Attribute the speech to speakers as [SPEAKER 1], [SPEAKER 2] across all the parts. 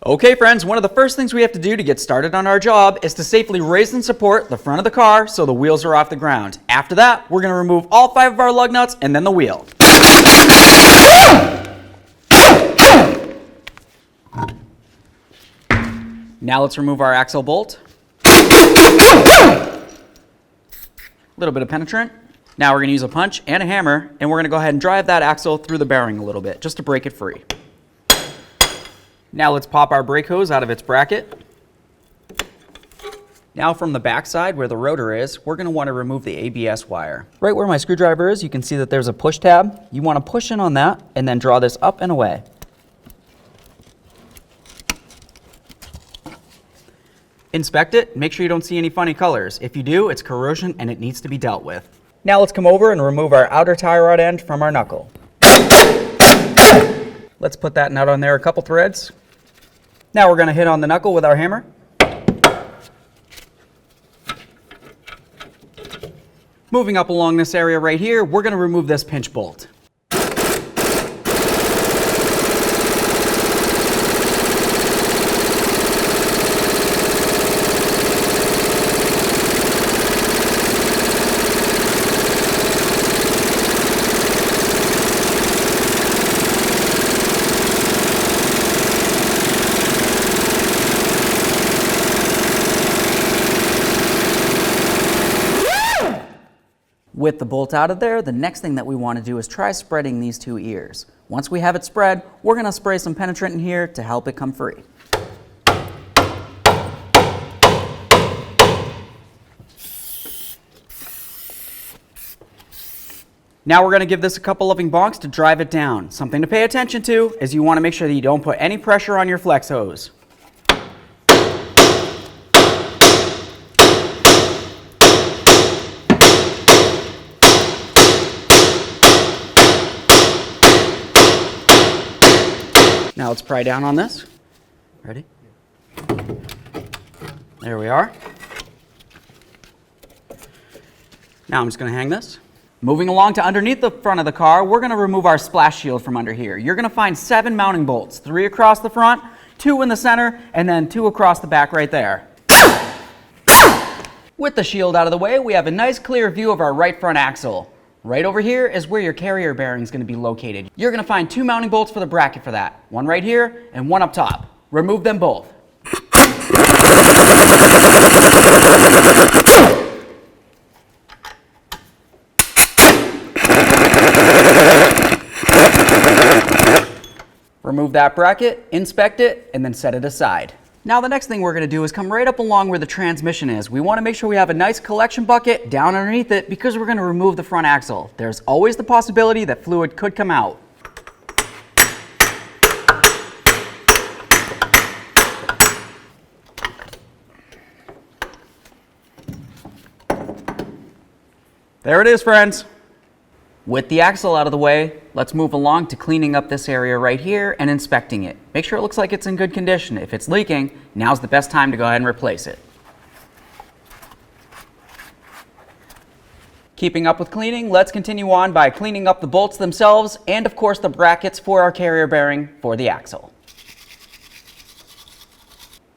[SPEAKER 1] Okay friends, one of the first things we have to do to get started on our job is to safely raise and support the front of the car so the wheels are off the ground. After that, we're going to remove all 5 of our lug nuts and then the wheel. Now let's remove our axle bolt. A little bit of penetrant. Now we're going to use a punch and a hammer, and we're going to go ahead and drive that axle through the bearing a little bit just to break it free. Now let's pop our brake hose out of its bracket. Now from the back side where the rotor is, we're going to want to remove the ABS wire. Right where my screwdriver is, you can see that there's a push tab. You want to push in on that and then draw this up and away. Inspect it, make sure you don't see any funny colors. If you do, it's corrosion and it needs to be dealt with. Now let's come over and remove our outer tie rod end from our knuckle. Let's put that nut on there a couple threads. Now we're going to hit on the knuckle with our hammer. Moving up along this area right here, we're going to remove this pinch bolt. With the bolt out of there, the next thing that we want to do is try spreading these 2 ears. Once we have it spread, we're going to spray some penetrant in here to help it come free. Now we're going to give this a couple loving bonks to drive it down. Something to pay attention to is you want to make sure that you don't put any pressure on your flex hose. Now let's pry down on this. Ready? There we are. Now I'm just going to hang this. Moving along to underneath the front of the car, we're going to remove our splash shield from under here. You're going to find 7 mounting bolts, 3 across the front, 2 in the center, and then 2 across the back right there. With the shield out of the way, we have a nice clear view of our right front axle. Right over here is where your carrier bearing is going to be located. You're going to find 2 mounting bolts for the bracket for that. One right here and one up top. Remove them both. Remove that bracket, inspect it, and then set it aside. Now the next thing we're going to do is come right up along where the transmission is. We want to make sure we have a nice collection bucket down underneath it because we're going to remove the front axle. There's always the possibility that fluid could come out. There it is, friends. With the axle out of the way, let's move along to cleaning up this area right here and inspecting it. Make sure it looks like it's in good condition. If it's leaking, now's the best time to go ahead and replace it. Keeping up with cleaning, let's continue on by cleaning up the bolts themselves and of course the brackets for our carrier bearing for the axle.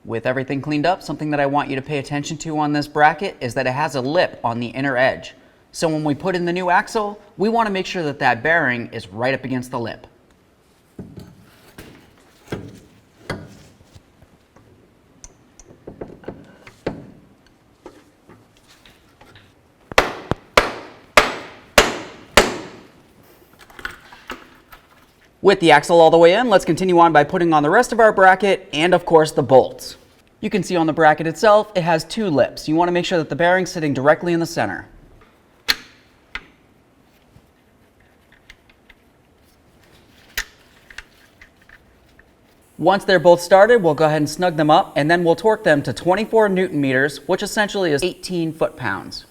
[SPEAKER 1] With everything cleaned up, something that I want you to pay attention to on this bracket is that it has a lip on the inner edge. So when we put in the new axle, we want to make sure that that bearing is right up against the lip. With the axle all the way in, let's continue on by putting on the rest of our bracket and of course the bolts. You can see on the bracket itself, it has 2 lips. You want to make sure that the bearing's sitting directly in the center. Once they're both started, we'll go ahead and snug them up, and then we'll torque them to 24 Newton meters, which essentially is 18 foot-pounds.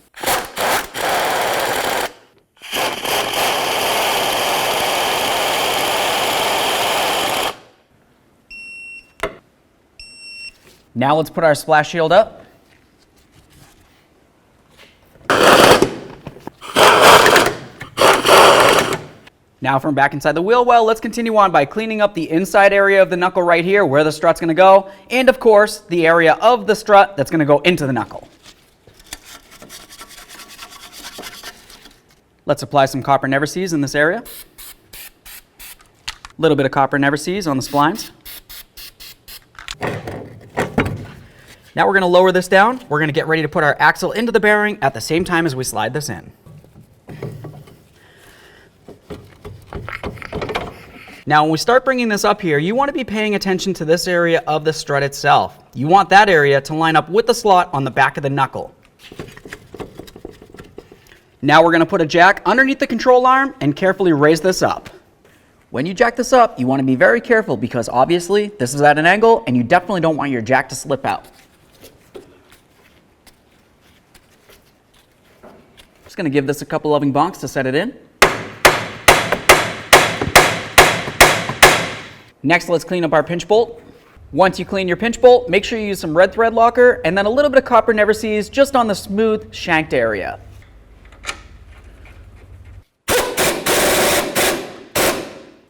[SPEAKER 1] Now let's put our splash shield up. Now from back inside the wheel well, let's continue on by cleaning up the inside area of the knuckle right here where the strut's going to go, and of course the area of the strut that's going to go into the knuckle. Let's apply some copper never seize in this area. A little bit of copper never seize on the splines. Now we're going to lower this down. We're going to get ready to put our axle into the bearing at the same time as we slide this in. Now when we start bringing this up here, you want to be paying attention to this area of the strut itself. You want that area to line up with the slot on the back of the knuckle. Now we're going to put a jack underneath the control arm and carefully raise this up. When you jack this up, you want to be very careful because obviously this is at an angle and you definitely don't want your jack to slip out. Just going to give this a couple loving bonks to set it in. Next, let's clean up our pinch bolt. Once you clean your pinch bolt, make sure you use some red thread locker and then a little bit of copper never seize just on the smooth shanked area.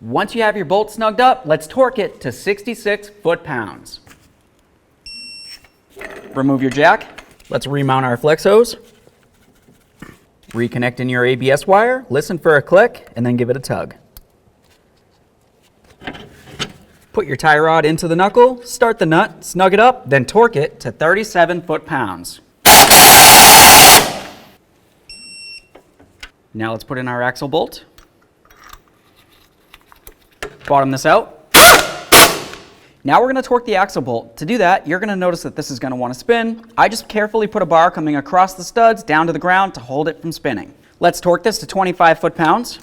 [SPEAKER 1] Once you have your bolt snugged up, let's torque it to 66 foot-pounds. Remove your jack. Let's remount our flex hose. Reconnect in your ABS wire, listen for a click, and then give it a tug. Put your tie rod into the knuckle, start the nut, snug it up, then torque it to 37 foot-pounds. Now let's put in our axle bolt. Bottom this out. Now we're going to torque the axle bolt. To do that, you're going to notice that this is going to want to spin. I just carefully put a bar coming across the studs down to the ground to hold it from spinning. Let's torque this to 25 foot-pounds.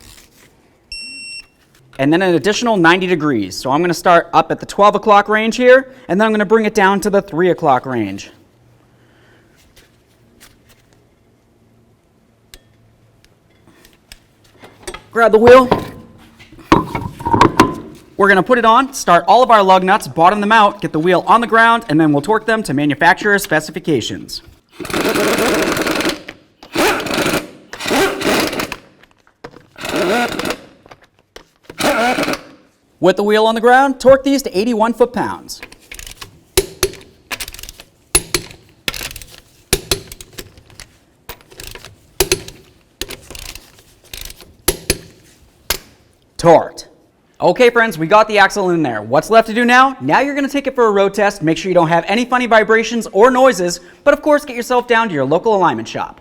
[SPEAKER 1] And then an additional 90 degrees. So I'm going to start up at the 12 o'clock range here, and then I'm going to bring it down to the 3 o'clock range. Grab the wheel. We're going to put it on, start all of our lug nuts, bottom them out, get the wheel on the ground, and then we'll torque them to manufacturer's specifications. With the wheel on the ground, torque these to 81 foot-pounds. Torqued. Okay friends, we got the axle in there. What's left to do now? Now you're going to take it for a road test, make sure you don't have any funny vibrations or noises, but of course get yourself down to your local alignment shop.